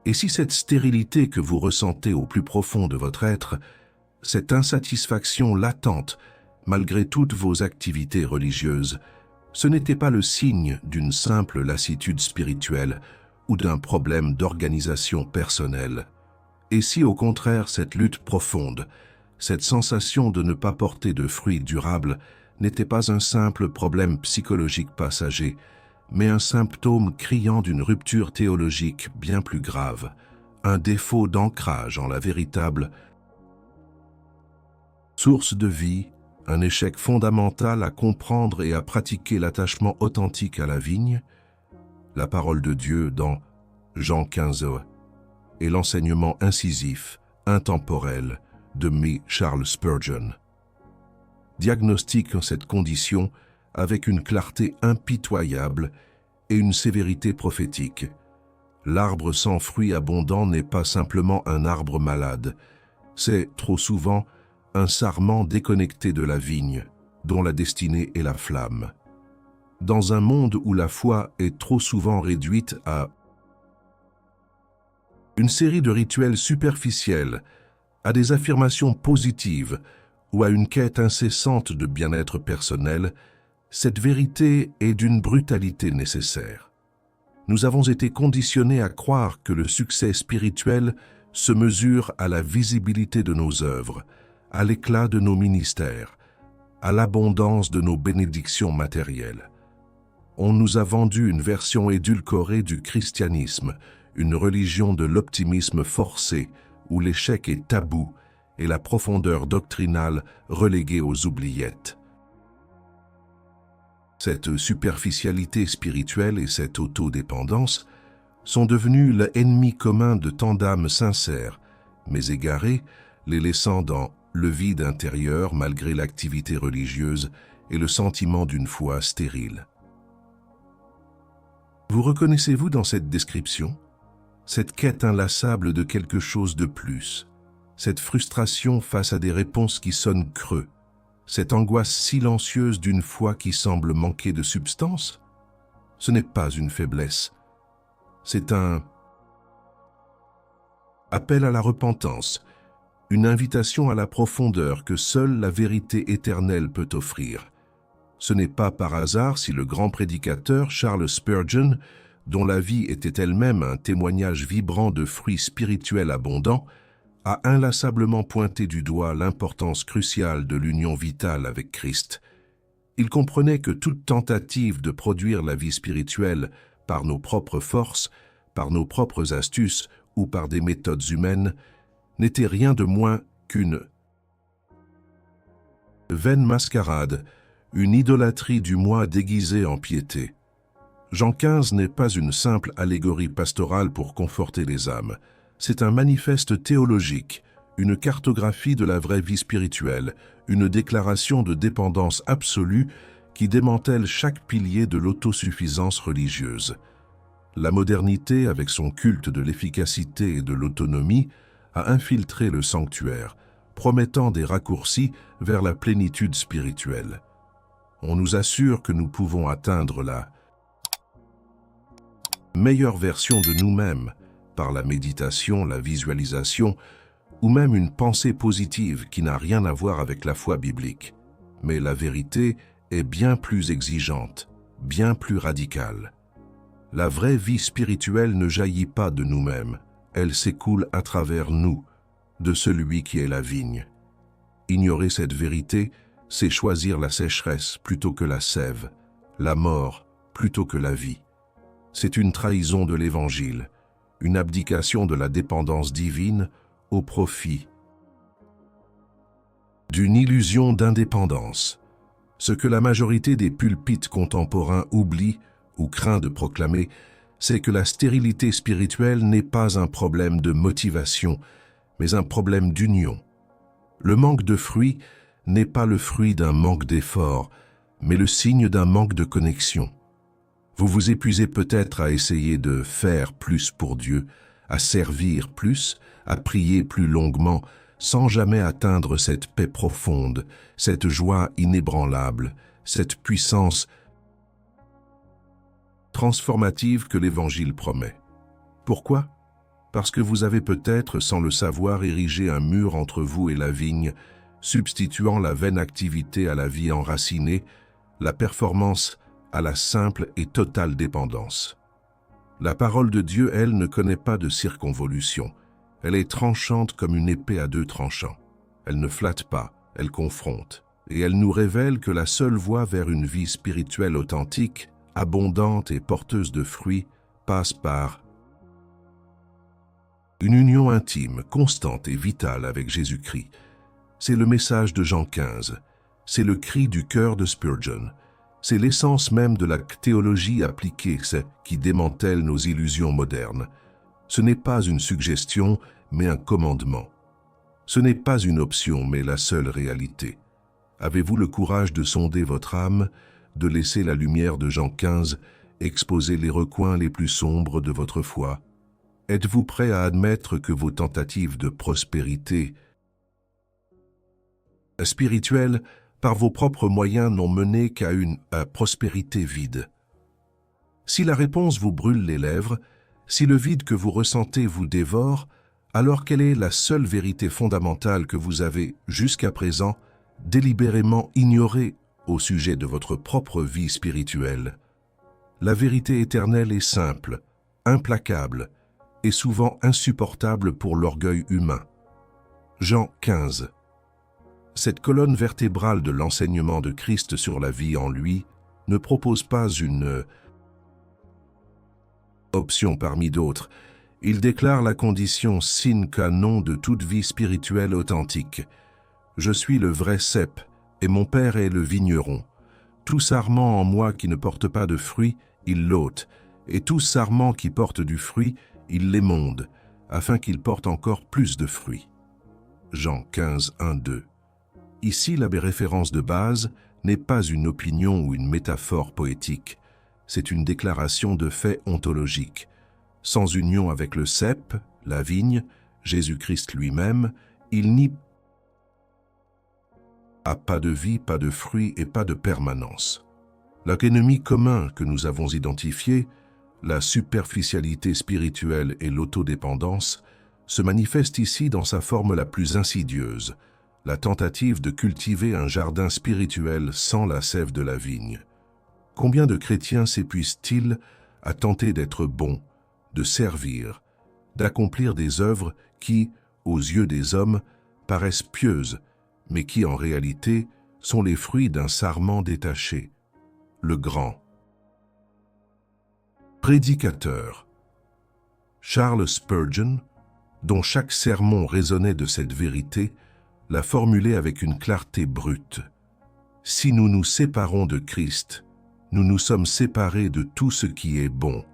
Et si cette stérilité que vous ressentez au plus profond de votre être, cette insatisfaction latente, malgré toutes vos activités religieuses, ce n'était pas le signe d'une simple lassitude spirituelle ou d'un problème d'organisation personnelle? Et si au contraire cette lutte profonde, cette sensation de ne pas porter de fruits durables n'était pas un simple problème psychologique passager, mais un symptôme criant d'une rupture théologique bien plus grave, un défaut d'ancrage en la véritable source de vie, un échec fondamental à comprendre et à pratiquer l'attachement authentique à la vigne, la parole de Dieu dans Jean 15 et l'enseignement incisif, intemporel de Charles Spurgeon diagnostiquent cette condition avec une clarté impitoyable et une sévérité prophétique. L'arbre sans fruits abondants n'est pas simplement un arbre malade, c'est trop souvent un sarment déconnecté de la vigne, dont la destinée est la flamme. Dans un monde où la foi est trop souvent réduite à une série de rituels superficiels, à des affirmations positives ou à une quête incessante de bien-être personnel, cette vérité est d'une brutalité nécessaire. Nous avons été conditionnés à croire que le succès spirituel se mesure à la visibilité de nos œuvres, à l'éclat de nos ministères, à l'abondance de nos bénédictions matérielles. On nous a vendu une version édulcorée du christianisme, une religion de l'optimisme forcé, où l'échec est tabou et la profondeur doctrinale reléguée aux oubliettes. Cette superficialité spirituelle et cette autodépendance sont devenues l'ennemi commun de tant d'âmes sincères, mais égarées, les laissant dans le vide intérieur malgré l'activité religieuse et le sentiment d'une foi stérile. Vous reconnaissez-vous dans cette description? Cette quête inlassable de quelque chose de plus, cette frustration face à des réponses qui sonnent creux, cette angoisse silencieuse d'une foi qui semble manquer de substance? Ce n'est pas une faiblesse, c'est un appel à la repentance, une invitation à la profondeur que seule la vérité éternelle peut offrir. Ce n'est pas par hasard si le grand prédicateur Charles Spurgeon, dont la vie était elle-même un témoignage vibrant de fruits spirituels abondants, a inlassablement pointé du doigt l'importance cruciale de l'union vitale avec Christ. Il comprenait que toute tentative de produire la vie spirituelle par nos propres forces, par nos propres astuces ou par des méthodes humaines n'était rien de moins qu'une vaine mascarade, une idolâtrie du moi déguisée en piété. Jean 15 n'est pas une simple allégorie pastorale pour conforter les âmes. C'est un manifeste théologique, une cartographie de la vraie vie spirituelle, une déclaration de dépendance absolue qui démantèle chaque pilier de l'autosuffisance religieuse. La modernité, avec son culte de l'efficacité et de l'autonomie, a infiltré le sanctuaire, promettant des raccourcis vers la plénitude spirituelle. On nous assure que nous pouvons atteindre la meilleure version de nous-mêmes par la méditation, la visualisation ou même une pensée positive qui n'a rien à voir avec la foi biblique. Mais la vérité est bien plus exigeante, bien plus radicale. La vraie vie spirituelle ne jaillit pas de nous-mêmes, elle s'écoule à travers nous, de celui qui est la vigne. Ignorer cette vérité, c'est choisir la sécheresse plutôt que la sève, la mort plutôt que la vie. C'est une trahison de l'Évangile, une abdication de la dépendance divine au profit d'une illusion d'indépendance. Ce que la majorité des pulpites contemporains oublient ou craint de proclamer, c'est que la stérilité spirituelle n'est pas un problème de motivation, mais un problème d'union. Le manque de fruits n'est pas le fruit d'un manque d'effort, mais le signe d'un manque de connexion. Vous vous épuisez peut-être à essayer de faire plus pour Dieu, à servir plus, à prier plus longuement, sans jamais atteindre cette paix profonde, cette joie inébranlable, cette puissance transformative que l'Évangile promet. Pourquoi? parce que vous avez peut-être, sans le savoir, érigé un mur entre vous et la vigne, substituant la vaine activité à la vie enracinée, la performance à la simple et totale dépendance. La parole de Dieu, elle, ne connaît pas de circonvolution. Elle est tranchante comme une épée à deux tranchants. Elle ne flatte pas, elle confronte. Et elle nous révèle que la seule voie vers une vie spirituelle authentique, abondante et porteuse de fruits, passe par une union intime, constante et vitale avec Jésus-Christ. C'est le message de Jean 15. C'est le cri du cœur de Spurgeon. C'est l'essence même de la théologie appliquée, c'est qui démantèle nos illusions modernes. Ce n'est pas une suggestion, mais un commandement. Ce n'est pas une option, mais la seule réalité. Avez-vous le courage de sonder votre âme, de laisser la lumière de Jean 15 exposer les recoins les plus sombres de votre foi? Êtes-vous prêt à admettre que vos tentatives de prospérité spirituelle par vos propres moyens n'ont mené qu'à une prospérité vide? Si la réponse vous brûle les lèvres, si le vide que vous ressentez vous dévore, alors quelle est la seule vérité fondamentale que vous avez, jusqu'à présent, délibérément ignorée au sujet de votre propre vie spirituelle? La vérité éternelle est simple, implacable et souvent insupportable pour l'orgueil humain. Jean 15. Cette colonne vertébrale de l'enseignement de Christ sur la vie en lui ne propose pas une option parmi d'autres. Il déclare la condition sine qua non de toute vie spirituelle authentique. Je suis le vrai cep, et mon Père est le vigneron. Tout sarment en moi qui ne porte pas de fruit, il l'ôte, et tout sarment qui porte du fruit, il l'émonde, afin qu'il porte encore plus de fruits. Jean 15, 1, 2. Ici, la référence de base n'est pas une opinion ou une métaphore poétique, c'est une déclaration de fait ontologique. Sans union avec le cep, la vigne, Jésus-Christ lui-même, il n'y a pas de vie, pas de fruits et pas de permanence. L'ennemi commun que nous avons identifié, la superficialité spirituelle et l'autodépendance, se manifeste ici dans sa forme la plus insidieuse, la tentative de cultiver un jardin spirituel sans la sève de la vigne. Combien de chrétiens s'épuisent-ils à tenter d'être bons, de servir, d'accomplir des œuvres qui, aux yeux des hommes, paraissent pieuses, mais qui en réalité sont les fruits d'un sarment détaché, le grand prédicateur. Charles Spurgeon, dont chaque sermon résonnait de cette vérité, l'a formulé avec une clarté brute. Si nous nous séparons de Christ, nous nous sommes séparés de tout ce qui est bon.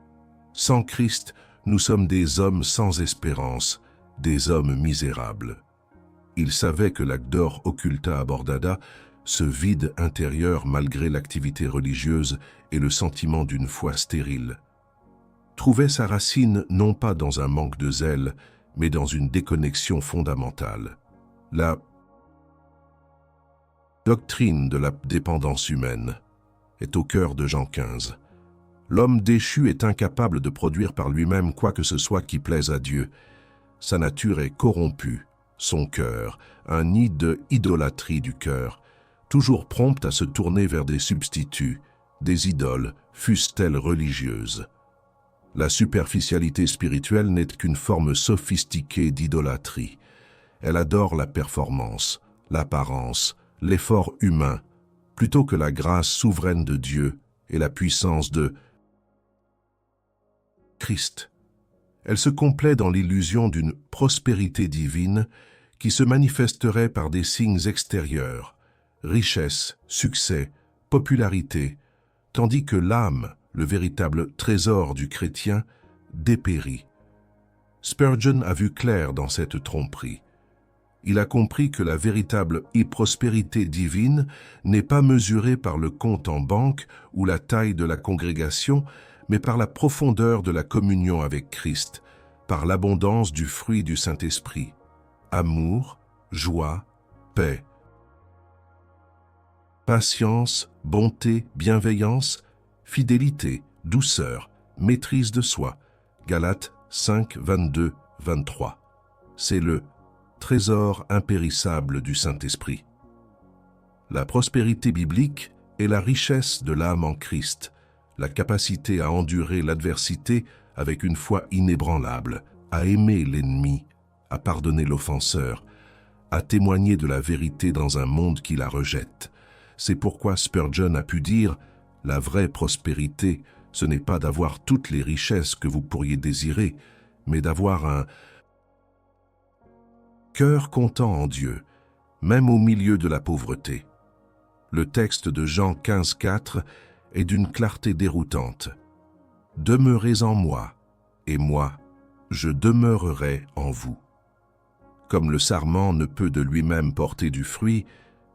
Sans Christ, nous sommes des hommes sans espérance, des hommes misérables. Il savait que l'acdor occulta abordada, ce vide intérieur malgré l'activité religieuse et le sentiment d'une foi stérile, trouvait sa racine non pas dans un manque de zèle, mais dans une déconnexion fondamentale. La doctrine de la dépendance humaine est au cœur de Jean 15. L'homme déchu est incapable de produire par lui-même quoi que ce soit qui plaise à Dieu. Sa nature est corrompue, son cœur, un nid de idolâtrie du cœur, toujours prompte à se tourner vers des substituts, des idoles, fussent-elles religieuses. La superficialité spirituelle n'est qu'une forme sophistiquée d'idolâtrie. Elle adore la performance, l'apparence, l'effort humain, plutôt que la grâce souveraine de Dieu et la puissance de Christ. Elle se complaît dans l'illusion d'une prospérité divine qui se manifesterait par des signes extérieurs, richesse, succès, popularité, tandis que l'âme, le véritable trésor du chrétien, dépérit. Spurgeon a vu clair dans cette tromperie. Il a compris que la véritable prospérité divine n'est pas mesurée par le compte en banque ou la taille de la congrégation, mais par la profondeur de la communion avec Christ, par l'abondance du fruit du Saint-Esprit, amour, joie, paix, patience, bonté, bienveillance, fidélité, douceur, maîtrise de soi. Galates 5, 22, 23. C'est le trésor impérissable du Saint-Esprit. La prospérité biblique est la richesse de l'âme en Christ, la capacité à endurer l'adversité avec une foi inébranlable, à aimer l'ennemi, à pardonner l'offenseur, à témoigner de la vérité dans un monde qui la rejette. C'est pourquoi Spurgeon a pu dire « La vraie prospérité, ce n'est pas d'avoir toutes les richesses que vous pourriez désirer, mais d'avoir un cœur content en Dieu, même au milieu de la pauvreté. » Le texte de Jean 15,4 est d'une clarté déroutante. « Demeurez en moi, et moi, je demeurerai en vous. » Comme le sarment ne peut de lui-même porter du fruit,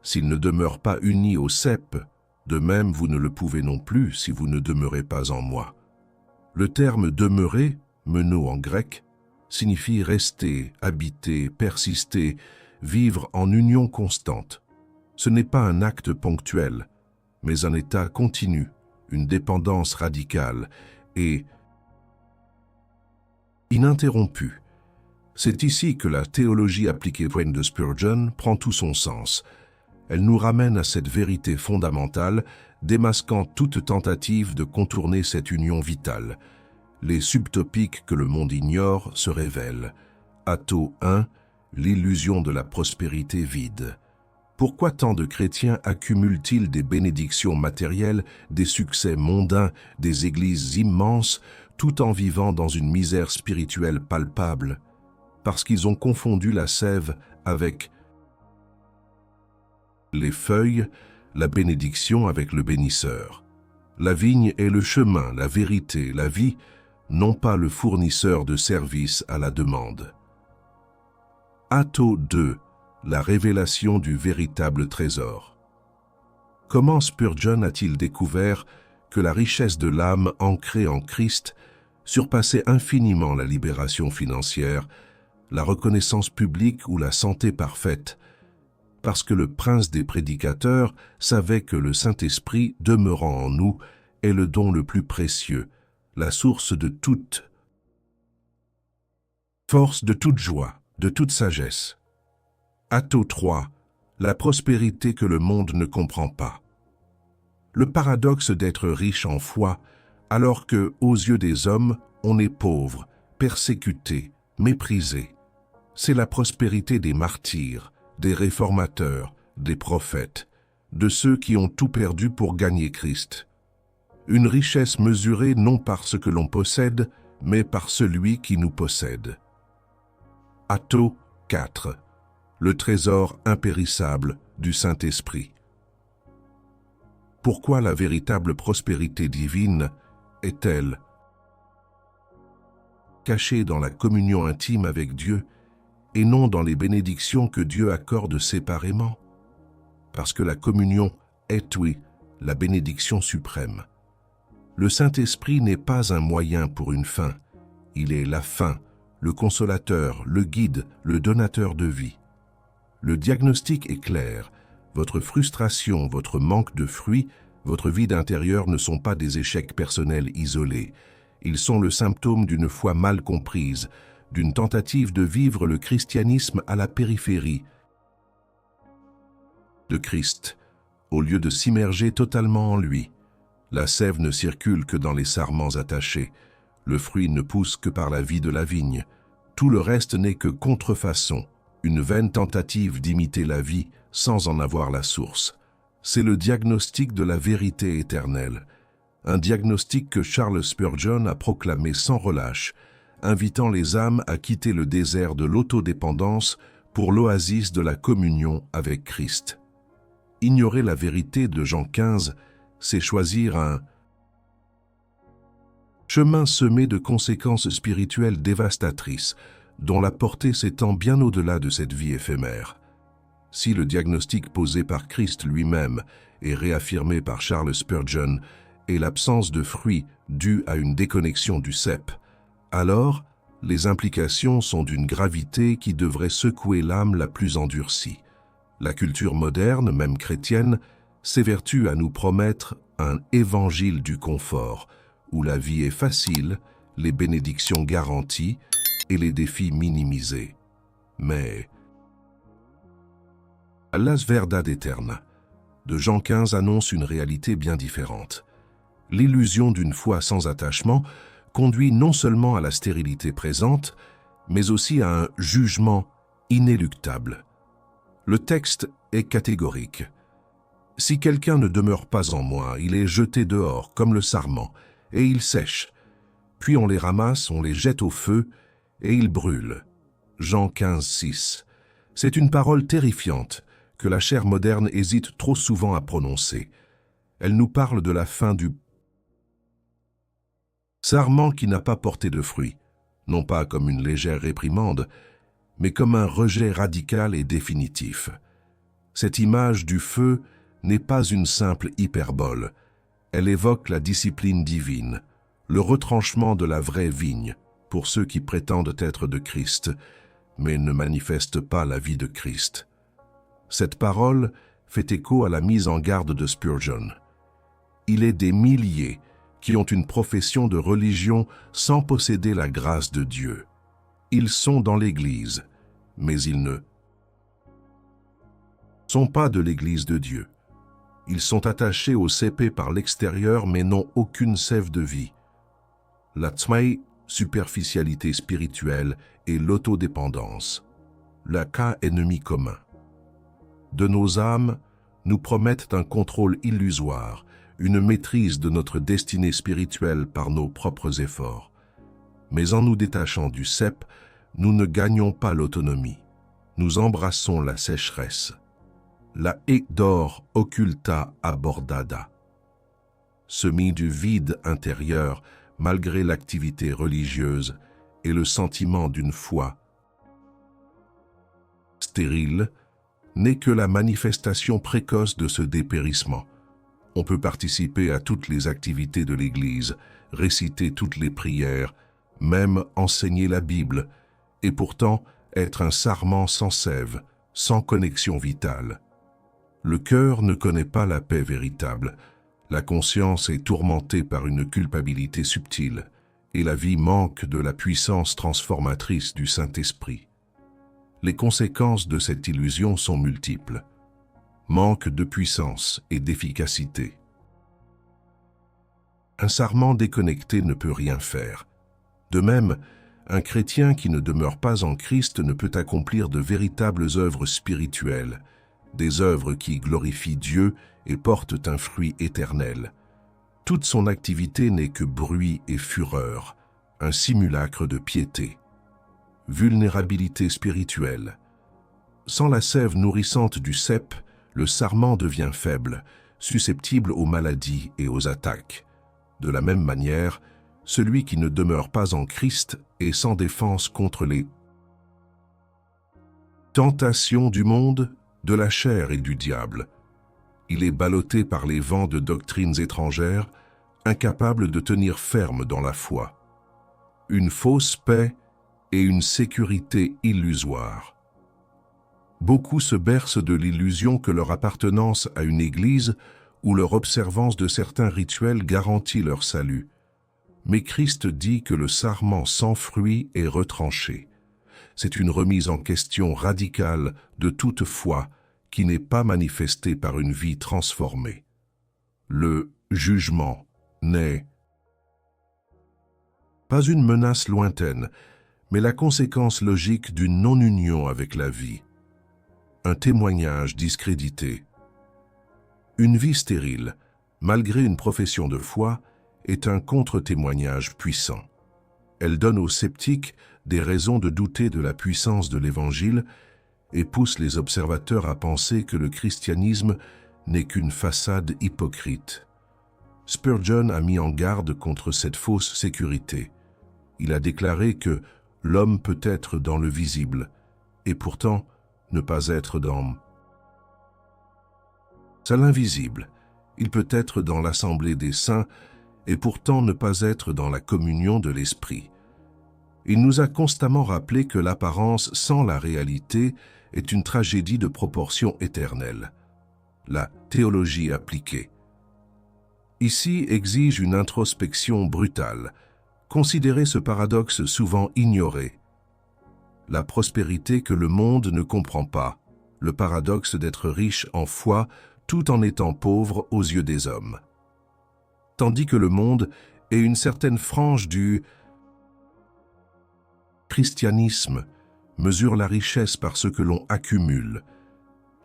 s'il ne demeure pas uni au cep, de même vous ne le pouvez non plus si vous ne demeurez pas en moi. Le terme « demeurer », meno en grec, signifie rester, habiter, persister, vivre en union constante. Ce n'est pas un acte ponctuel, mais un état continu, une dépendance radicale et ininterrompue. C'est ici que la théologie appliquée de Spurgeon prend tout son sens. Elle nous ramène à cette vérité fondamentale, démasquant toute tentative de contourner cette union vitale. Les subtopiques que le monde ignore se révèlent. Atto 1, l'illusion de la prospérité vide. Pourquoi tant de chrétiens accumulent-ils des bénédictions matérielles, des succès mondains, des églises immenses, tout en vivant dans une misère spirituelle palpable? Parce qu'ils ont confondu la sève avec les feuilles, la bénédiction avec le bénisseur. La vigne est le chemin, la vérité, la vie, non pas le fournisseur de services à la demande. Atto 2, la révélation du véritable trésor. Comment Spurgeon a-t-il découvert que la richesse de l'âme ancrée en Christ surpassait infiniment la libération financière, la reconnaissance publique ou la santé parfaite? Parce que le prince des prédicateurs savait que le Saint-Esprit demeurant en nous est le don le plus précieux, la source de toute force, de toute joie, de toute sagesse. Atto 3, la prospérité que le monde ne comprend pas. Le paradoxe d'être riche en foi, alors que, aux yeux des hommes, on est pauvre, persécuté, méprisé. C'est la prospérité des martyrs, des réformateurs, des prophètes, de ceux qui ont tout perdu pour gagner Christ. Une richesse mesurée non par ce que l'on possède, mais par celui qui nous possède. Atto 4, le trésor impérissable du Saint-Esprit. Pourquoi la véritable prospérité divine est-elle cachée dans la communion intime avec Dieu et non dans les bénédictions que Dieu accorde séparément? Parce que la communion est, oui, la bénédiction suprême. Le Saint-Esprit n'est pas un moyen pour une fin, il est la fin, le consolateur, le guide, le donateur de vie. Le diagnostic est clair, votre frustration, votre manque de fruits, votre vide intérieur ne sont pas des échecs personnels isolés, ils sont le symptôme d'une foi mal comprise, d'une tentative de vivre le christianisme à la périphérie de Christ, au lieu de s'immerger totalement en lui. La sève ne circule que dans les sarments attachés, le fruit ne pousse que par la vie de la vigne. Tout le reste n'est que contrefaçon, une vaine tentative d'imiter la vie sans en avoir la source. C'est le diagnostic de la vérité éternelle, un diagnostic que Charles Spurgeon a proclamé sans relâche, invitant les âmes à quitter le désert de l'autodépendance pour l'oasis de la communion avec Christ. Ignorer la vérité de Jean 15, c'est choisir un chemin semé de conséquences spirituelles dévastatrices, dont la portée s'étend bien au-delà de cette vie éphémère. Si le diagnostic posé par Christ lui-même et réaffirmé par Charles Spurgeon est l'absence de fruits due à une déconnexion du cep, alors les implications sont d'une gravité qui devrait secouer l'âme la plus endurcie. La culture moderne, même chrétienne, s'évertue à nous promettre un évangile du confort, où la vie est facile, les bénédictions garanties et les défis minimisés. Mais Las Verdad Eterna de Jean XV annonce une réalité bien différente. L'illusion d'une foi sans attachement conduit non seulement à la stérilité présente, mais aussi à un jugement inéluctable. Le texte est catégorique. Si quelqu'un ne demeure pas en moi, il est jeté dehors comme le sarment, et il sèche. Puis on les ramasse, on les jette au feu, et ils brûlent. Jean 15:6. C'est une parole terrifiante que la chair moderne hésite trop souvent à prononcer. Elle nous parle de la fin du sarment qui n'a pas porté de fruits, non pas comme une légère réprimande, mais comme un rejet radical et définitif. Cette image du feu n'est pas une simple hyperbole. Elle évoque la discipline divine, le retranchement de la vraie vigne pour ceux qui prétendent être de Christ, mais ne manifestent pas la vie de Christ. Cette parole fait écho à la mise en garde de Spurgeon. Il est des milliers qui ont une profession de religion sans posséder la grâce de Dieu. Ils sont dans l'Église, mais ils ne sont pas de l'Église de Dieu. Ils sont attachés au CP par l'extérieur, mais n'ont aucune sève de vie. La tzmei, superficialité spirituelle, et l'autodépendance. Le cas ennemi commun. De nos âmes, nous promettent un contrôle illusoire, une maîtrise de notre destinée spirituelle par nos propres efforts. Mais en nous détachant du cep, nous ne gagnons pas l'autonomie. Nous embrassons la sécheresse. La haie d'or occulta abordada. Semie du vide intérieur, malgré l'activité religieuse et le sentiment d'une foi stérile, n'est que la manifestation précoce de ce dépérissement. On peut participer à toutes les activités de l'Église, réciter toutes les prières, même enseigner la Bible, et pourtant être un sarment sans sève, sans connexion vitale. Le cœur ne connaît pas la paix véritable, la conscience est tourmentée par une culpabilité subtile, et la vie manque de la puissance transformatrice du Saint-Esprit. Les conséquences de cette illusion sont multiples. Manque de puissance et d'efficacité. Un sarment déconnecté ne peut rien faire. De même, un chrétien qui ne demeure pas en Christ ne peut accomplir de véritables œuvres spirituelles, des œuvres qui glorifient Dieu et portent un fruit éternel. Toute son activité n'est que bruit et fureur, un simulacre de piété. Vulnérabilité spirituelle. Sans la sève nourrissante du cep, le sarment devient faible, susceptible aux maladies et aux attaques. De la même manière, celui qui ne demeure pas en Christ est sans défense contre les tentations du monde, de la chair et du diable. Il est ballotté par les vents de doctrines étrangères, incapable de tenir ferme dans la foi. Une fausse paix et une sécurité illusoire. Beaucoup se bercent de l'illusion que leur appartenance à une église ou leur observance de certains rituels garantit leur salut. Mais Christ dit que le sarment sans fruit est retranché. C'est une remise en question radicale de toute foi qui n'est pas manifestée par une vie transformée. Le jugement n'est pas une menace lointaine, mais la conséquence logique d'une non-union avec la vie. Un témoignage discrédité. Une vie stérile, malgré une profession de foi, est un contre-témoignage puissant. Elle donne aux sceptiques des raisons de douter de la puissance de l'Évangile et pousse les observateurs à penser que le christianisme n'est qu'une façade hypocrite. Spurgeon a mis en garde contre cette fausse sécurité. Il a déclaré que l'homme peut être dans le visible, et pourtant ne pas être dans l'invisible. Il peut être dans l'assemblée des saints, et pourtant ne pas être dans la communion de l'Esprit. Il nous a constamment rappelé que l'apparence sans la réalité est une tragédie de proportion éternelle. La théologie appliquée. Ici exige une introspection brutale. Considérez ce paradoxe souvent ignoré. la prospérité que le monde ne comprend pas, le paradoxe d'être riche en foi tout en étant pauvre aux yeux des hommes. Tandis que le monde et une certaine frange du christianisme mesure la richesse par ce que l'on accumule,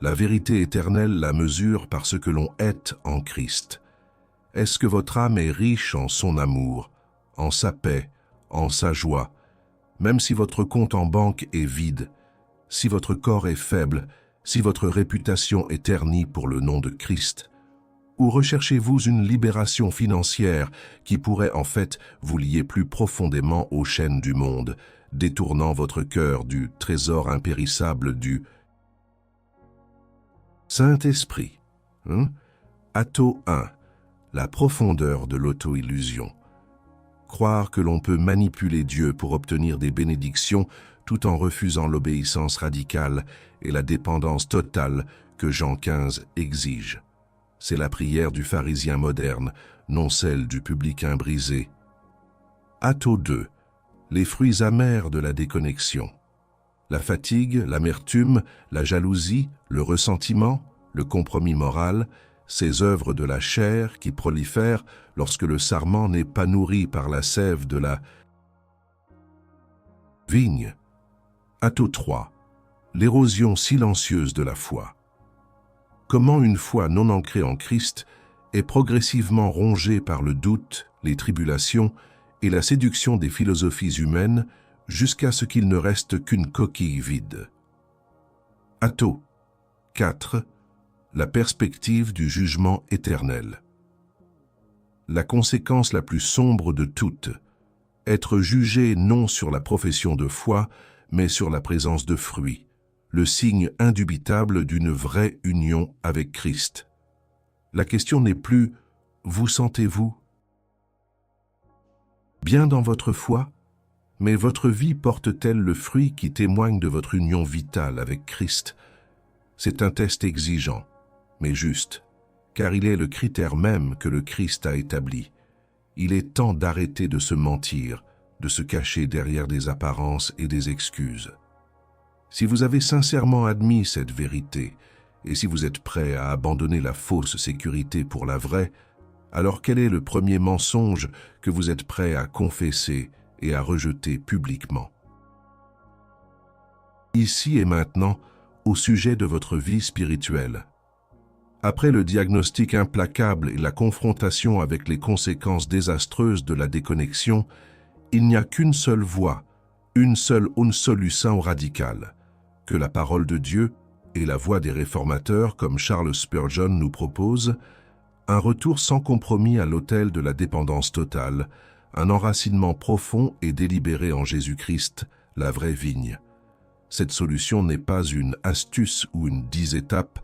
la vérité éternelle la mesure par ce que l'on est en Christ. Est-ce que votre âme est riche en son amour, en sa paix, en sa joie, même si votre compte en banque est vide, si votre corps est faible, si votre réputation est ternie pour le nom de Christ? Ou recherchez-vous une libération financière qui pourrait en fait vous lier plus profondément aux chaînes du monde, détournant votre cœur du trésor impérissable du Saint-Esprit? Atto 1. La profondeur de l'auto-illusion. Croire que l'on peut manipuler Dieu pour obtenir des bénédictions tout en refusant l'obéissance radicale et la dépendance totale que Jean 15 exige. C'est la prière du pharisien moderne, non celle du publicain brisé. Atto 2. Les fruits amers de la déconnexion. La fatigue, l'amertume, la jalousie, le ressentiment, le compromis moral, ces œuvres de la chair qui prolifèrent lorsque le sarment n'est pas nourri par la sève de la vigne. Atto 3. L'érosion silencieuse de la foi. Comment une foi non ancrée en Christ est progressivement rongée par le doute, les tribulations et la séduction des philosophies humaines jusqu'à ce qu'il ne reste qu'une coquille vide. Atto 4. La perspective du jugement éternel. La conséquence la plus sombre de toutes, être jugé non sur la profession de foi, mais sur la présence de fruits, le signe indubitable d'une vraie union avec Christ. La question n'est plus « vous sentez-vous bien dans votre foi ?» mais votre vie porte-t-elle le fruit qui témoigne de votre union vitale avec Christ? C'est un test exigeant, mais juste, car il est le critère même que le Christ a établi. Il est temps d'arrêter de se mentir, de se cacher derrière des apparences et des excuses. Si vous avez sincèrement admis cette vérité, et si vous êtes prêt à abandonner la fausse sécurité pour la vraie, alors quel est le premier mensonge que vous êtes prêt à confesser et à rejeter publiquement? Ici et maintenant, au sujet de votre vie spirituelle. Après le diagnostic implacable et la confrontation avec les conséquences désastreuses de la déconnexion, il n'y a qu'une seule voie, une seule solution radicale, que la parole de Dieu et la voie des réformateurs comme Charles Spurgeon nous proposent, un retour sans compromis à l'autel de la dépendance totale, un enracinement profond et délibéré en Jésus-Christ, la vraie vigne. Cette solution n'est pas une astuce ou une 10 étapes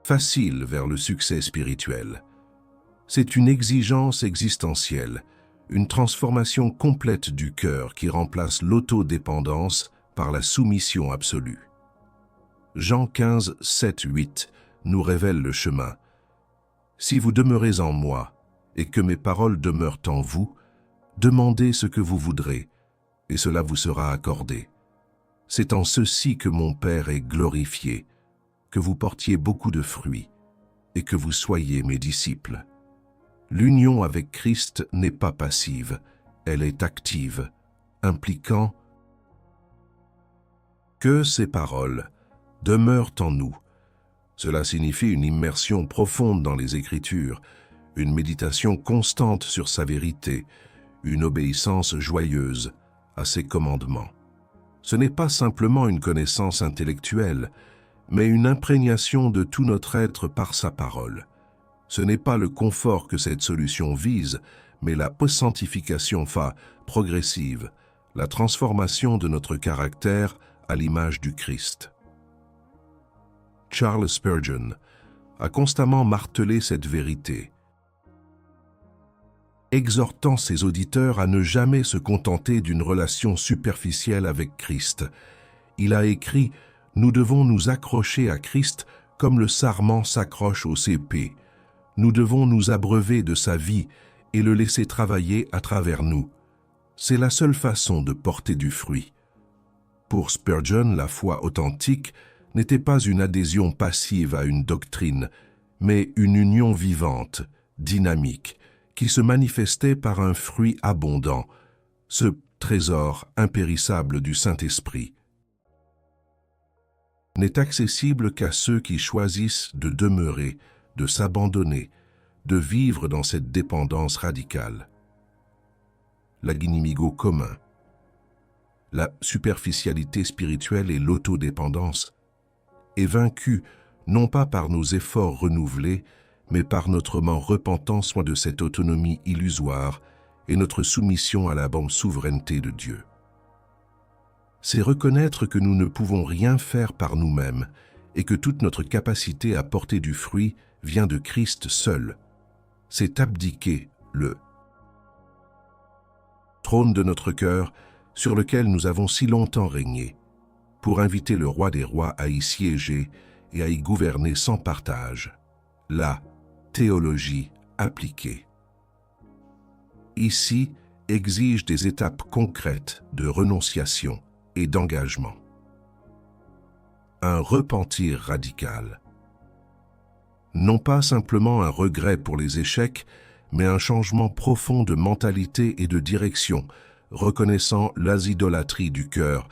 facile vers le succès spirituel. C'est une exigence existentielle, une transformation complète du cœur qui remplace l'autodépendance par la soumission absolue. Jean 15, 7, 8 nous révèle le chemin. « Si vous demeurez en moi, et que mes paroles demeurent en vous, demandez ce que vous voudrez, et cela vous sera accordé. C'est en ceci que mon Père est glorifié, que vous portiez beaucoup de fruits, et que vous soyez mes disciples. » L'union avec Christ n'est pas passive, elle est active, impliquant que ces paroles demeurent en nous. Cela signifie une immersion profonde dans les Écritures, une méditation constante sur sa vérité, une obéissance joyeuse à ses commandements. Ce n'est pas simplement une connaissance intellectuelle, mais une imprégnation de tout notre être par sa parole. Ce n'est pas le confort que cette solution vise, mais la sanctification progressive, la transformation de notre caractère à l'image du Christ. Charles Spurgeon a constamment martelé cette vérité, exhortant ses auditeurs à ne jamais se contenter d'une relation superficielle avec Christ. Il a écrit « Nous devons nous accrocher à Christ comme le sarment s'accroche au cépé. Nous devons nous abreuver de sa vie et le laisser travailler à travers nous. C'est la seule façon de porter du fruit. Pour Spurgeon, la foi authentique n'était pas une adhésion passive à une doctrine, mais une union vivante, dynamique, qui se manifestait par un fruit abondant, ce trésor impérissable du Saint-Esprit. N'est accessible qu'à ceux qui choisissent de demeurer, de s'abandonner, de vivre dans cette dépendance radicale. L'aguinimigo commun, la superficialité spirituelle et l'autodépendance, est vaincue non pas par nos efforts renouvelés, mais par notre repentant soin de cette autonomie illusoire et notre soumission à la bonne souveraineté de Dieu. C'est reconnaître que nous ne pouvons rien faire par nous-mêmes et que toute notre capacité à porter du fruit vient de Christ seul. C'est abdiquer le trône de notre cœur sur lequel nous avons si longtemps régné, pour inviter le roi des rois à y siéger et à y gouverner sans partage. La théologie appliquée. Ici exige des étapes concrètes de renonciation et d'engagement. Un repentir radical. Non pas simplement un regret pour les échecs, mais un changement profond de mentalité et de direction, reconnaissant l'asidolâtrie du cœur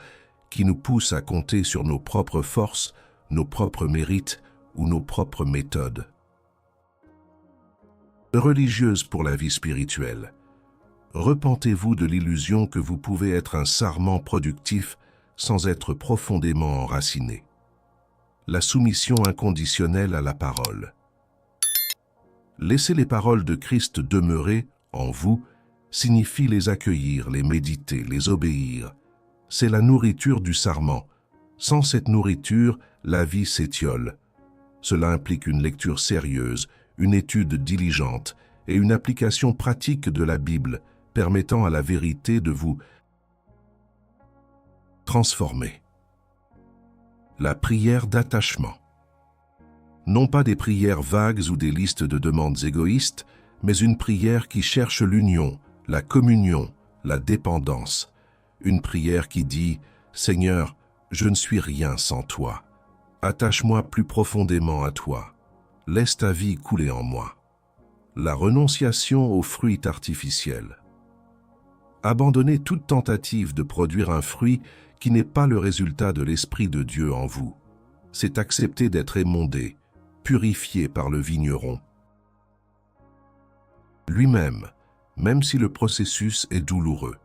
qui nous pousse à compter sur nos propres forces, nos propres mérites ou nos propres méthodes. Religieuse pour la vie spirituelle. Repentez-vous de l'illusion que vous pouvez être un sarment productif sans être profondément enraciné. La soumission inconditionnelle à la parole. Laissez les paroles de Christ demeurer en vous signifie les accueillir, les méditer, les obéir. C'est la nourriture du sarment. Sans cette nourriture, la vie s'étiole. Cela implique une lecture sérieuse, une étude diligente et une application pratique de la Bible, permettant à la vérité de vous transformer. La prière d'attachement. Non pas des prières vagues ou des listes de demandes égoïstes, mais une prière qui cherche l'union, la communion, la dépendance. Une prière qui dit « Seigneur, je ne suis rien sans toi. Attache-moi plus profondément à toi. Laisse ta vie couler en moi. » La renonciation aux fruits artificiels. Abandonnez toute tentative de produire un fruit qui n'est pas le résultat de l'Esprit de Dieu en vous. C'est accepter d'être émondé, purifié par le vigneron lui-même, même si le processus est douloureux.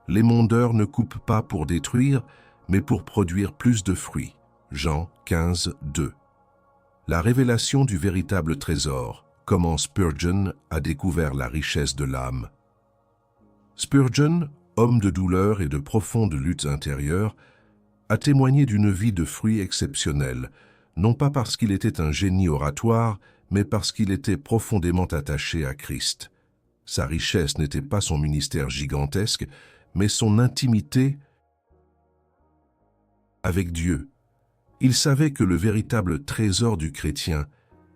L'émondeur ne coupe pas pour détruire, mais pour produire plus de fruits. Jean 15, 2. La révélation du véritable trésor, comment Spurgeon a découvert la richesse de l'âme. Spurgeon, homme de douleur et de profondes luttes intérieures, a témoigné d'une vie de fruits exceptionnels, non pas parce qu'il était un génie oratoire, mais parce qu'il était profondément attaché à Christ. Sa richesse n'était pas son ministère gigantesque, mais son intimité avec Dieu. Il savait que le véritable trésor du chrétien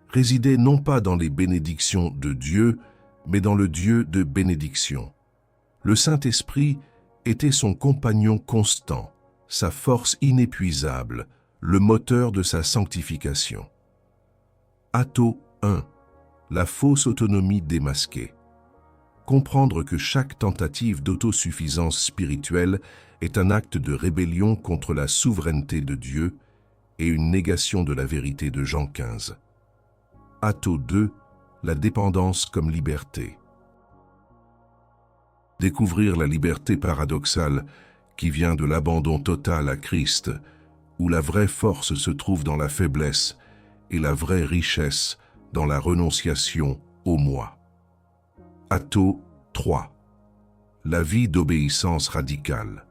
résidait non pas dans les bénédictions de Dieu, mais dans le Dieu de bénédiction. Le Saint-Esprit était son compagnon constant, sa force inépuisable, le moteur de sa sanctification. Atto 1. La fausse autonomie démasquée. Comprendre que chaque tentative d'autosuffisance spirituelle est un acte de rébellion contre la souveraineté de Dieu et une négation de la vérité de Jean 15. Atto 2. La dépendance comme liberté. Découvrir la liberté paradoxale qui vient de l'abandon total à Christ, où la vraie force se trouve dans la faiblesse et la vraie richesse dans la renonciation au moi. Atto 3. La vie d'obéissance radicale.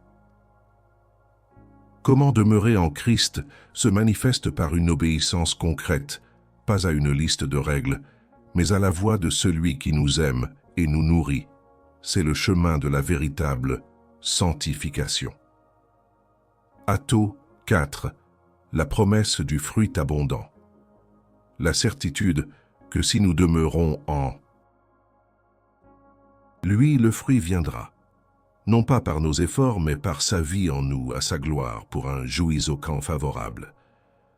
Comment demeurer en Christ se manifeste par une obéissance concrète, pas à une liste de règles, mais à la voix de celui qui nous aime et nous nourrit. C'est le chemin de la véritable sanctification. Atto 4. La promesse du fruit abondant. La certitude que si nous demeurons en lui, le fruit viendra. non pas par nos efforts, mais par sa vie en nous, à sa gloire, pour un jouis au camp favorable.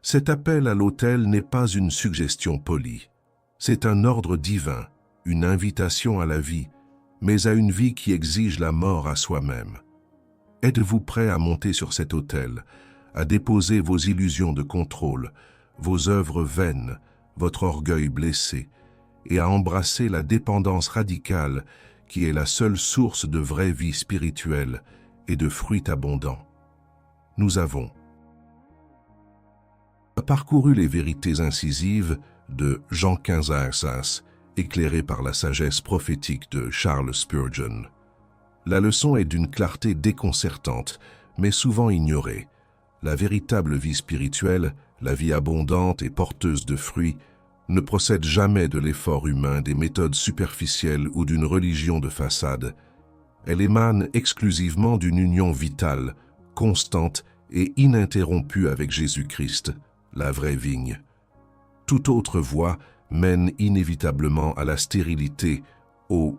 Cet appel à l'autel n'est pas une suggestion polie. C'est un ordre divin, une invitation à la vie, mais à une vie qui exige la mort à soi-même. Êtes-vous prêt à monter sur cet autel, à déposer vos illusions de contrôle, vos œuvres vaines, votre orgueil blessé, et à embrasser la dépendance radicale qui est la seule source de vraie vie spirituelle et de fruits abondants? Nous avons parcouru les vérités incisives de Jean XV à Assas, éclairées par la sagesse prophétique de Charles Spurgeon. La leçon est d'une clarté déconcertante, mais souvent ignorée. La véritable vie spirituelle, la vie abondante et porteuse de fruits, ne procède jamais de l'effort humain, des méthodes superficielles ou d'une religion de façade. Elle émane exclusivement d'une union vitale, constante et ininterrompue avec Jésus-Christ, la vraie vigne. Toute autre voie mène inévitablement à la stérilité, au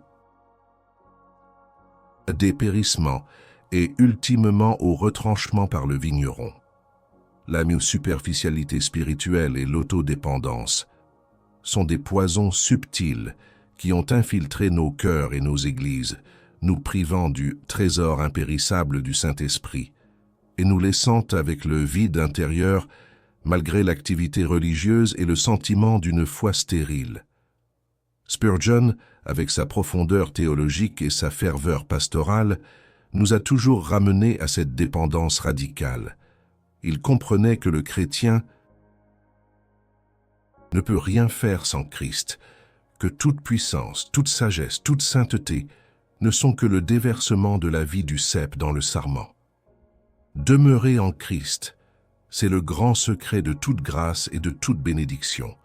dépérissement et ultimement au retranchement par le vigneron. La superficialité spirituelle et l'autodépendance sont des poisons subtils qui ont infiltré nos cœurs et nos églises, nous privant du trésor impérissable du Saint-Esprit et nous laissant avec le vide intérieur malgré l'activité religieuse et le sentiment d'une foi stérile. Spurgeon, avec sa profondeur théologique et sa ferveur pastorale, nous a toujours ramenés à cette dépendance radicale. Il comprenait que le chrétien ne peut rien faire sans Christ, que toute puissance, toute sagesse, toute sainteté ne sont que le déversement de la vie du cep dans le sarment. Demeurer en Christ, c'est le grand secret de toute grâce et de toute bénédiction.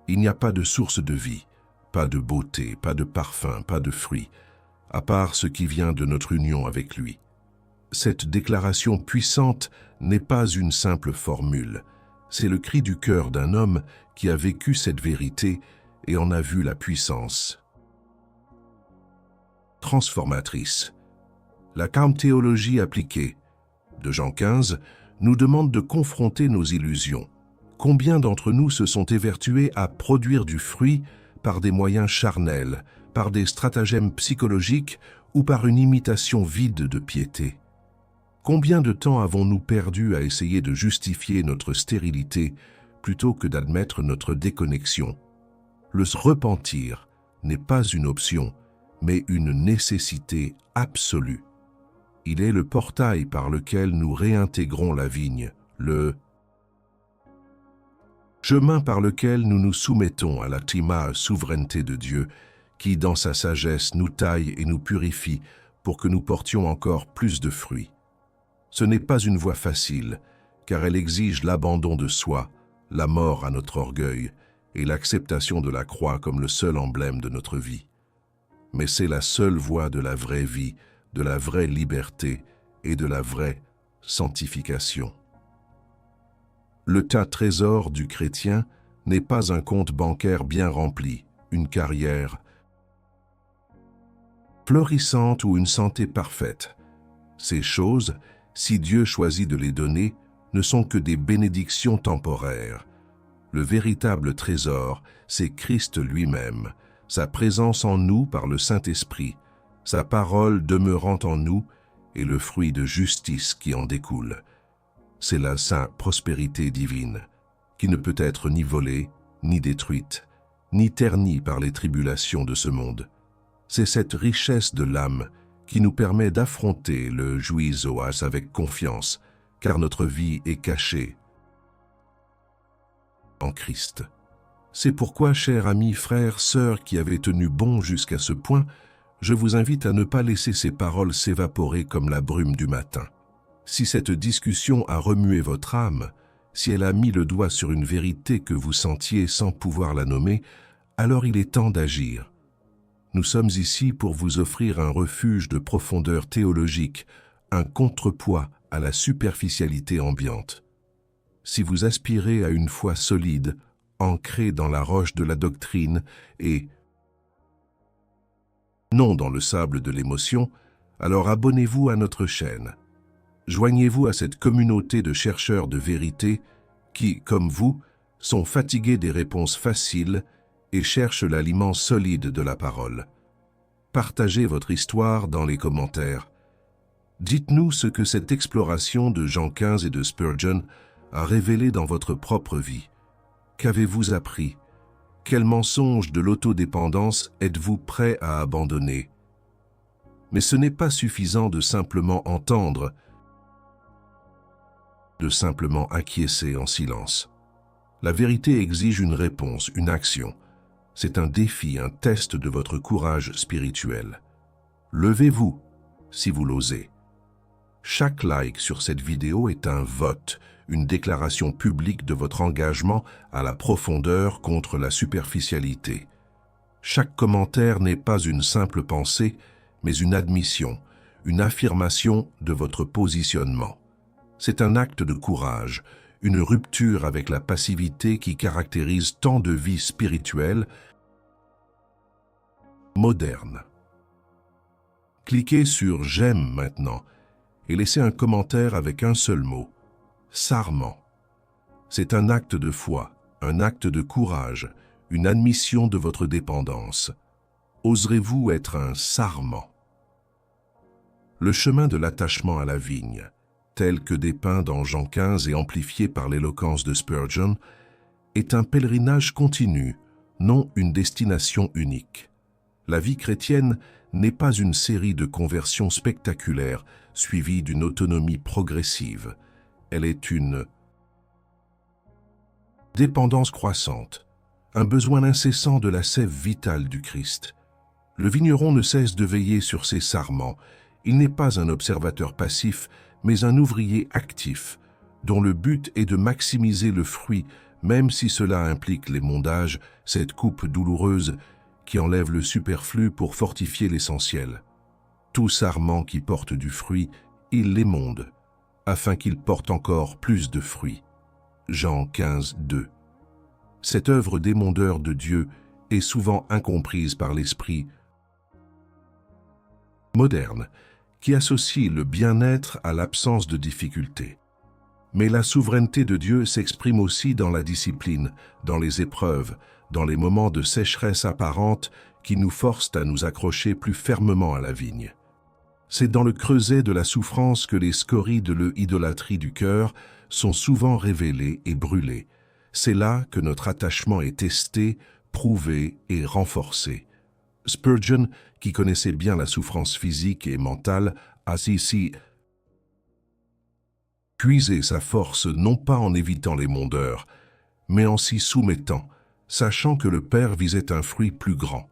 Il n'y a pas de source de vie, pas de beauté, pas de parfum, pas de fruit, à part ce qui vient de notre union avec lui. Cette déclaration puissante n'est pas une simple formule, c'est le cri du cœur d'un homme qui a vécu cette vérité et en a vu la puissance transformatrice. La calme théologie appliquée de Jean XV nous demande de confronter nos illusions. Combien d'entre nous se sont évertués à produire du fruit par des moyens charnels, par des stratagèmes psychologiques ou par une imitation vide de piété? Combien de temps avons-nous perdu à essayer de justifier notre stérilité plutôt que d'admettre notre déconnexion? Le repentir n'est pas une option, mais une nécessité absolue. Il est le portail par lequel nous réintégrons la vigne, le chemin par lequel nous nous soumettons à la souveraineté de Dieu, qui, dans sa sagesse, nous taille et nous purifie pour que nous portions encore plus de fruits. Ce n'est pas une voie facile, car elle exige l'abandon de soi, la mort à notre orgueil et l'acceptation de la croix comme le seul emblème de notre vie. Mais c'est la seule voie de la vraie vie, de la vraie liberté et de la vraie sanctification. Le tas trésor du chrétien n'est pas un compte bancaire bien rempli, une carrière florissante ou une santé parfaite. Ces choses, si Dieu choisit de les donner, ne sont que des bénédictions temporaires. Le véritable trésor, c'est Christ lui-même, sa présence en nous par le Saint-Esprit, sa parole demeurant en nous et le fruit de justice qui en découle. C'est la sainte prospérité divine, qui ne peut être ni volée, ni détruite, ni ternie par les tribulations de ce monde. C'est cette richesse de l'âme qui nous permet d'affronter le jouis oas avec confiance, car notre vie est cachée en Christ. C'est pourquoi, chers amis, frères, sœurs qui avez tenu bon jusqu'à ce point, je vous invite à ne pas laisser ces paroles s'évaporer comme la brume du matin. Si cette discussion a remué votre âme, si elle a mis le doigt sur une vérité que vous sentiez sans pouvoir la nommer, alors il est temps d'agir. Nous sommes ici pour vous offrir un refuge de profondeur théologique, un contrepoids à la superficialité ambiante. Si vous aspirez à une foi solide, ancrée dans la roche de la doctrine et non dans le sable de l'émotion, Alors abonnez-vous à notre chaîne. Joignez-vous à cette communauté de chercheurs de vérité qui, comme vous, sont fatigués des réponses faciles et cherchent l'aliment solide de la parole. Partagez votre histoire dans les commentaires. Dites-nous ce que cette exploration de Jean XV et de Spurgeon a révélé dans votre propre vie. Qu'avez-vous appris? Quel mensonge de l'autodépendance êtes-vous prêt à abandonner? Mais ce n'est pas suffisant de simplement entendre, de simplement acquiescer en silence. La vérité exige une réponse, une action. C'est un défi, un test de votre courage spirituel. Levez-vous, si vous l'osez. Chaque like sur cette vidéo est un vote, une déclaration publique de votre engagement à la profondeur contre la superficialité. Chaque commentaire n'est pas une simple pensée, mais une admission, une affirmation de votre positionnement. C'est un acte de courage, une rupture avec la passivité qui caractérise tant de vies spirituelles modernes. Cliquez sur « J'aime » maintenant et laissez un commentaire avec un seul mot, sarment. C'est un acte de foi, un acte de courage, une admission de votre dépendance. Oserez-vous être un sarment? Le chemin de l'attachement à la vigne, tel que dépeint dans Jean XV et amplifié par l'éloquence de Spurgeon, est un pèlerinage continu, non une destination unique. La vie chrétienne n'est pas une série de conversions spectaculaires suivie d'une autonomie progressive. Elle est une dépendance croissante, un besoin incessant de la sève vitale du Christ. Le vigneron ne cesse de veiller sur ses sarments. Il n'est pas un observateur passif, mais un ouvrier actif, dont le but est de maximiser le fruit, même si cela implique l'émondage, cette coupe douloureuse qui enlève le superflu pour fortifier l'essentiel. Tout sarment qui porte du fruit, il l'émonde, afin qu'il porte encore plus de fruits. Jean 15, 2. Cette œuvre d'émondeur de Dieu est souvent incomprise par l'esprit moderne, qui associe le bien-être à l'absence de difficultés. Mais la souveraineté de Dieu s'exprime aussi dans la discipline, dans les épreuves, dans les moments de sécheresse apparente qui nous forcent à nous accrocher plus fermement à la vigne. C'est dans le creuset de la souffrance que les scories de l'idolâtrie du cœur sont souvent révélées et brûlées. C'est là que notre attachement est testé, prouvé et renforcé. Spurgeon, qui connaissait bien la souffrance physique et mentale, a ici puisé sa force non pas en évitant les mondeurs, mais en s'y soumettant, sachant que le Père visait un fruit plus grand.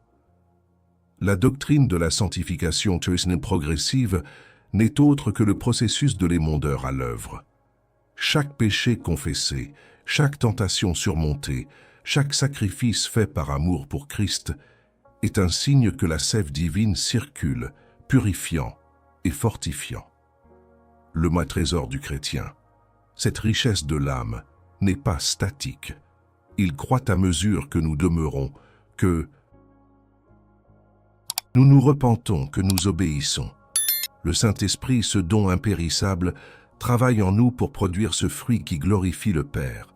La doctrine de la sanctification progressive n'est autre que le processus de l'émondeur à l'œuvre. Chaque péché confessé, chaque tentation surmontée, chaque sacrifice fait par amour pour Christ est un signe que la sève divine circule, purifiant et fortifiant. Le mot trésor du chrétien, cette richesse de l'âme, n'est pas statique. Il croît à mesure que nous demeurons, que nous nous repentons, que nous obéissons. Le Saint-Esprit, ce don impérissable, travaille en nous pour produire ce fruit qui glorifie le Père.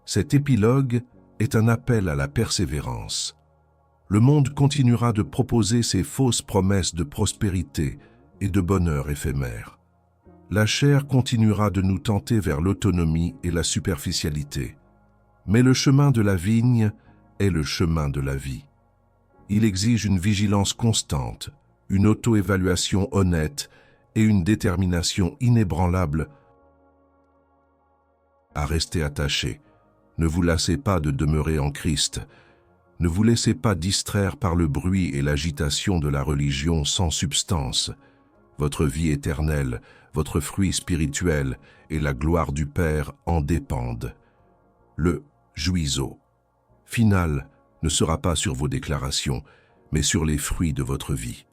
Cet épilogue est un appel à la persévérance. Le monde continuera de proposer ses fausses promesses de prospérité et de bonheur éphémère. La chair continuera de nous tenter vers l'autonomie et la superficialité. Mais le chemin de la vigne est le chemin de la vie. Il exige une vigilance constante, une auto-évaluation honnête et une détermination inébranlable à rester attaché. Ne vous lassez pas de demeurer en Christ. Ne vous laissez pas distraire par le bruit et l'agitation de la religion sans substance. Votre vie éternelle, votre fruit spirituel et la gloire du Père en dépendent. Le juiseau final ne sera pas sur vos déclarations, mais sur les fruits de votre vie.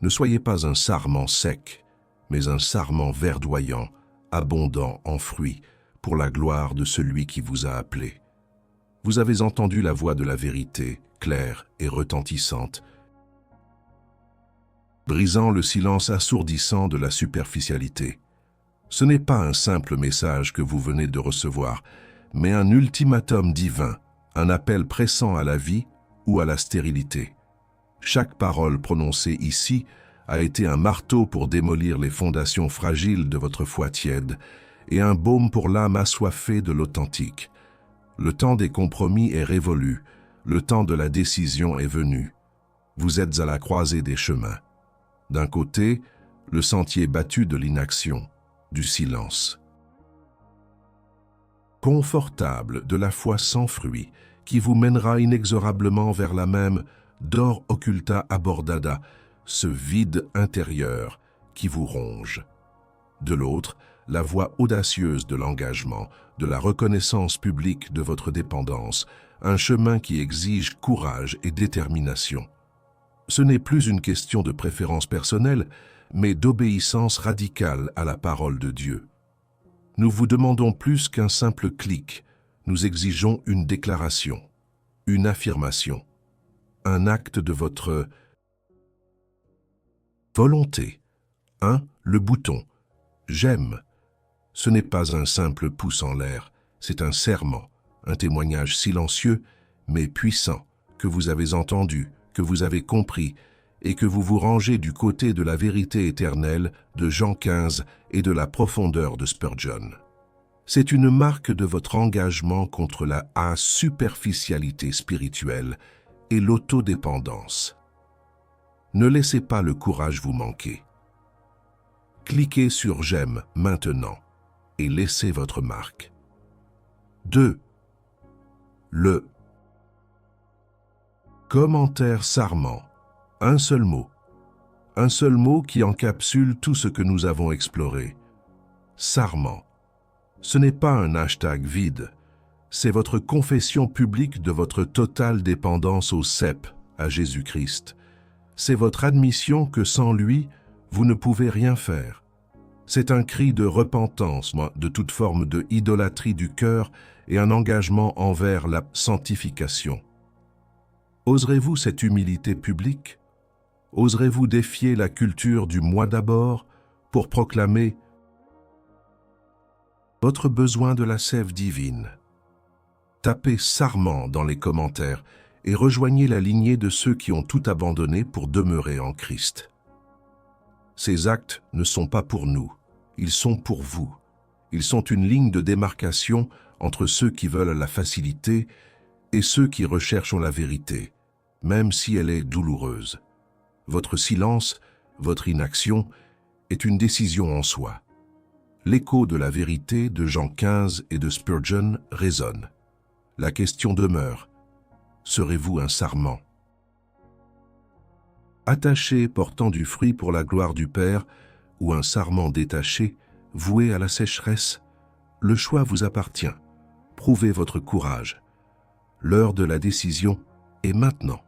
Ne soyez pas un sarment sec, mais un sarment verdoyant, abondant en fruits, pour la gloire de celui qui vous a appelé. Vous avez entendu la voix de la vérité, claire et retentissante. brisant le silence assourdissant de la superficialité. Ce n'est pas un simple message que vous venez de recevoir, mais un ultimatum divin, un appel pressant à la vie ou à la stérilité. Chaque parole prononcée ici a été un marteau pour démolir les fondations fragiles de votre foi tiède et un baume pour l'âme assoiffée de l'authentique. Le temps des compromis est révolu, le temps de la décision est venu. Vous êtes à la croisée des chemins. D'un côté, le sentier battu de l'inaction, du silence. Confortable de la foi sans fruit, qui vous mènera inexorablement vers la même dor occulta abordada, ce vide intérieur qui vous ronge. De l'autre, la voie audacieuse de l'engagement, de la reconnaissance publique de votre dépendance, un chemin qui exige courage et détermination. Ce n'est plus une question de préférence personnelle, mais d'obéissance radicale à la parole de Dieu. Nous vous demandons plus qu'un simple clic, nous exigeons une déclaration, une affirmation, un acte de votre volonté. Le bouton « J'aime ». Ce n'est pas un simple pouce en l'air, c'est un serment, un témoignage silencieux mais puissant que vous avez entendu, que vous avez compris et que vous vous rangez du côté de la vérité éternelle de Jean 15 et de la profondeur de Spurgeon. C'est une marque de votre engagement contre la superficialité spirituelle et l'autodépendance. Ne laissez pas le courage vous manquer. Cliquez sur « J'aime » maintenant et laissez votre marque. 2. Le commentaire sarment. Un seul mot. Un seul mot qui encapsule tout ce que nous avons exploré. Sarment. Ce n'est pas un hashtag vide. C'est votre confession publique de votre totale dépendance au cep, à Jésus-Christ. C'est votre admission que sans lui, vous ne pouvez rien faire. C'est un cri de repentance de toute forme de idolâtrie du cœur et un engagement envers la sanctification. Oserez-vous cette humilité publique? Oserez-vous défier la culture du « moi d'abord » pour proclamer votre besoin de la sève divine? Tapez sarment dans les commentaires et rejoignez la lignée de ceux qui ont tout abandonné pour demeurer en Christ. Ces actes ne sont pas pour nous, ils sont pour vous. Ils sont une ligne de démarcation entre ceux qui veulent la facilité et ceux qui recherchent la vérité, même si elle est douloureuse. Votre silence, votre inaction, est une décision en soi. L'écho de la vérité de Jean 15 et de Spurgeon résonne. La question demeure, serez-vous un sarment? Attaché portant du fruit pour la gloire du Père, ou un sarment détaché, voué à la sécheresse? Le choix vous appartient. Prouvez votre courage. L'heure de la décision est maintenant.